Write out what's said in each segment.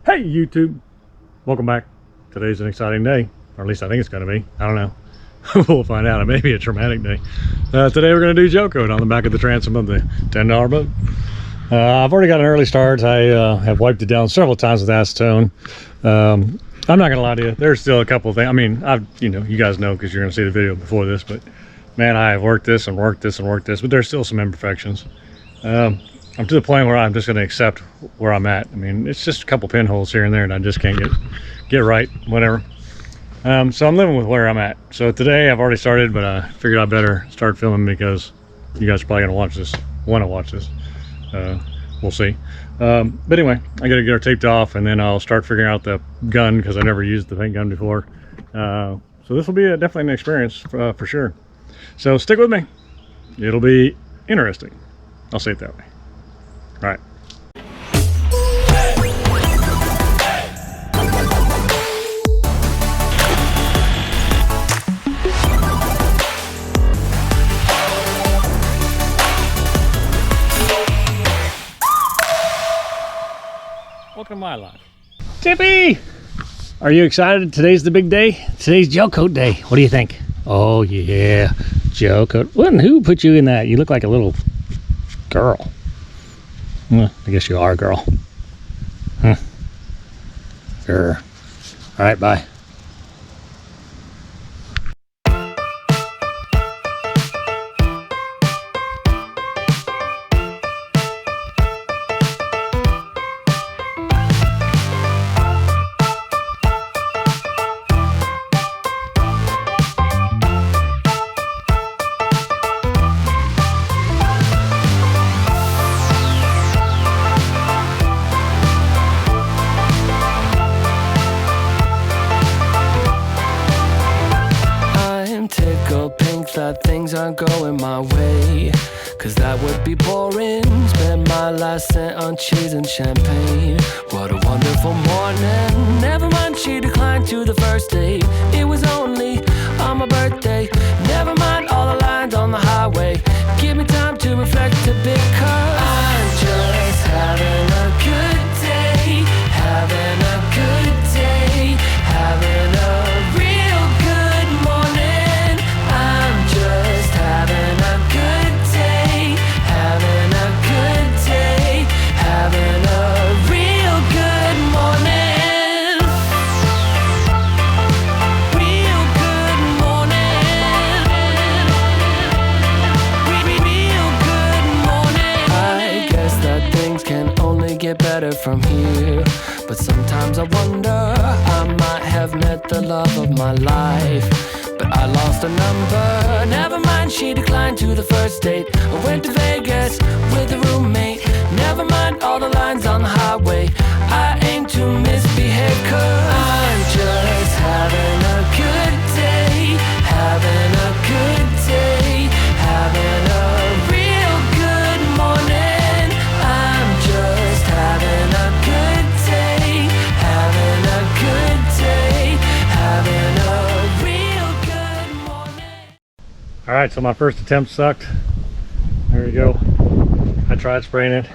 Hey YouTube, welcome back. Today's an exciting day, or at least I think it's going to be. I don't know. We'll find out. It may be a traumatic day. Today we're going to do gel coat on the back of the transom of the $10 boat. I've already got an early start. I have wiped it down several times with acetone. I'm not going to lie to you. There's still a couple of things. I mean, you guys know because you're going to see the video before this, but man, I have worked this and worked this and worked this, but there's still some imperfections. I'm to the point where I'm just going to accept where I'm at. I mean, it's just a couple pinholes here and there and I just can't get right, whatever. So I'm living with where I'm at. So today I've already started, but I figured I'd better start filming because you guys are probably going to want to watch this. We'll see. But anyway, I got to get her taped off and then I'll start figuring out the gun because I never used the paint gun before. So this will be definitely an experience for sure. So stick with me. It'll be interesting. I'll say it that way. All right. Welcome to my life. Tippy! Are you excited? Today's the big day. Today's gel coat day. What do you think? Oh yeah, gel coat. Who put you in that? You look like a little girl. Well, I guess you are a girl. Huh. Sure. All right, bye. That things aren't going my way, cause that would be boring. Spend my last cent on cheese and champagne. What a wonderful morning. Never mind, she declined to the first date. It was only on my birthday. Never mind all the lines on the highway. Give me time to reflect a bit, cause I'm just having a good day. Having a good day. Having a real good morning. I'm just having a good day. Having a good day. Having a real good morning. Real good morning. Real good morning. I guess that things can only get better from here, but sometimes I wonder, I might have met the love of my life, but I lost a number. Never mind, she declined to the first date. I went to Vegas with a roommate. Never mind all the lines on the highway. I aim to misbehave, cause I'm just having a good day. Having a good day. Having a real good morning. I'm just having a good day. Having a good day. Having a real good morning. All right, so my first attempt sucked. There we go. I tried spraying it.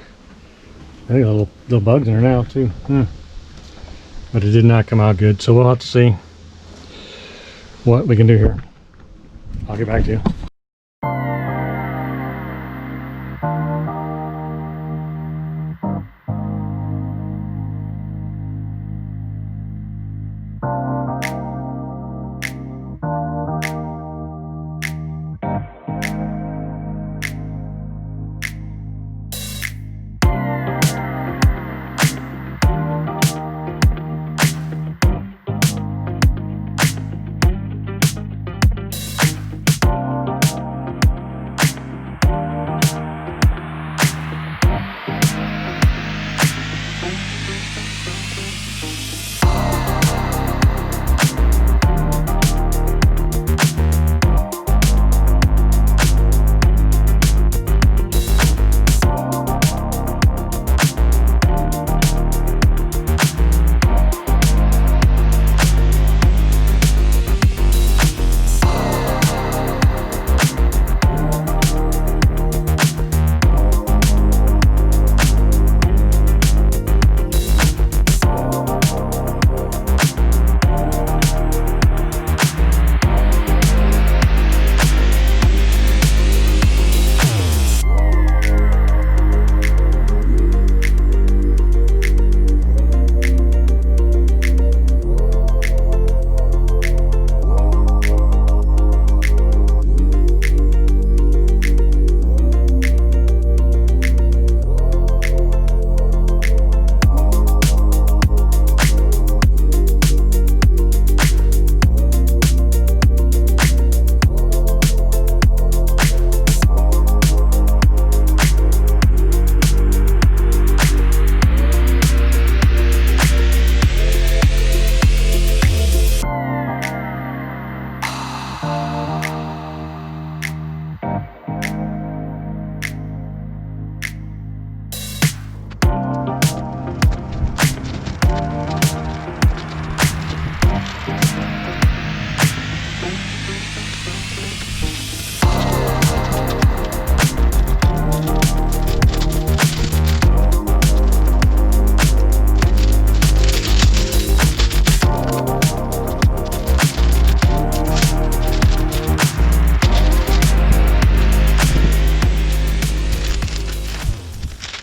I think little bugs in her now too. But it did not come out good. So we'll have to see what we can do here. I'll get back to you.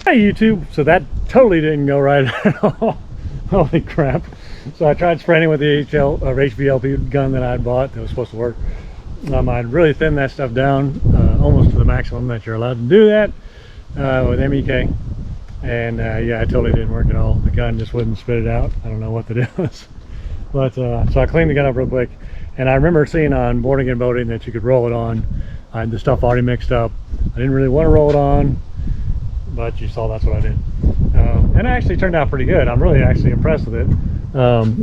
Hey YouTube, so that totally didn't go right at all. Holy crap. So I tried spraying it with the HVLP gun that I had bought that was supposed to work. I'd really thinned that stuff down almost to the maximum that you're allowed to do that with MEK. And yeah, it totally didn't work at all. The gun just wouldn't spit it out. I don't know what the deal was. But so I cleaned the gun up real quick. And I remember seeing on boarding and boating that you could roll it on. I had the stuff already mixed up. I didn't really want to roll it on, but you saw that's what I did. And it actually turned out pretty good. I'm really actually impressed with it.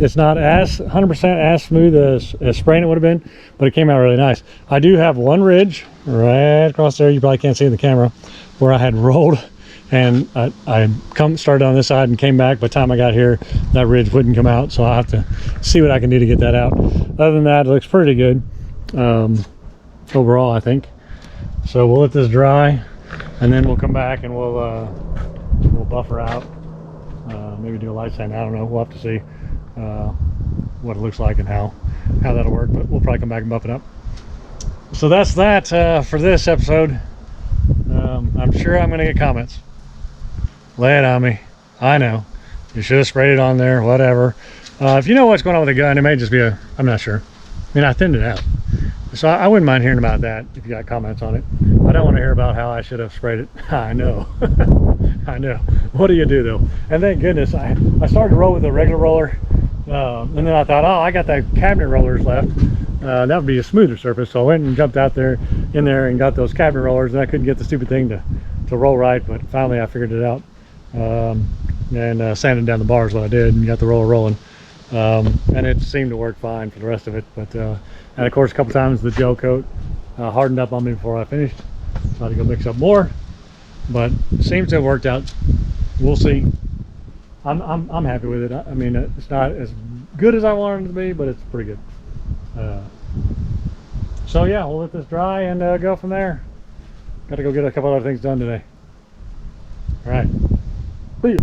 It's not as 100% as smooth as spraying it would have been, but it came out really nice. I do have one ridge right across there, you probably can't see in the camera, where I had rolled, and I started on this side and came back. By the time I got here, that ridge wouldn't come out, so I'll have to see what I can do to get that out. Other than that, it looks pretty good overall, I think. So we'll let this dry, and then we'll come back and we'll buffer out, maybe do a light sand. I don't know, we'll have to see what it looks like and how that'll work, but we'll probably come back and buff it up. So that's that for this episode. I'm sure I'm gonna get comments. Lay it on me. I know you should have sprayed it on there, whatever. If you know what's going on with the gun, it may just be I'm not sure. I mean, I thinned it out, so I wouldn't mind hearing about that if you got comments on it. I don't want to hear about how I should have sprayed it. I know. I know. What do you do though? And thank goodness I started to roll with a regular roller, and then I thought, oh, I got that cabinet rollers left. That would be a smoother surface, so I went and jumped out in there and got those cabinet rollers, and I couldn't get the stupid thing to roll right, but finally I figured it out, and sanded down the bars what I did and got the roller rolling, and it seemed to work fine for the rest of it. But and of course a couple times the gel coat hardened up on me before I finished, so I had to go mix up more, but it seems to have worked out. We'll see. I'm happy with it. I mean, it's not as good as I wanted it to be, but it's pretty good. So yeah, we'll let this dry and go from there. Got to go get a couple other things done today. All right, see you.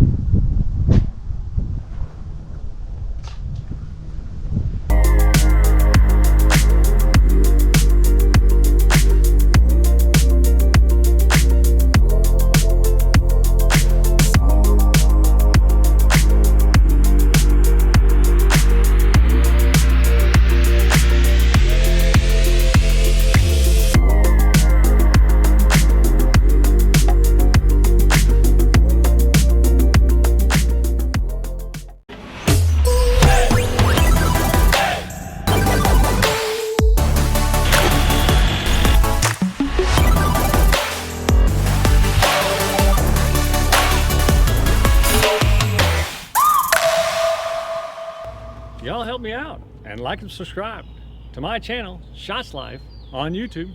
Y'all help me out and like and subscribe to my channel, Shots Life, on YouTube.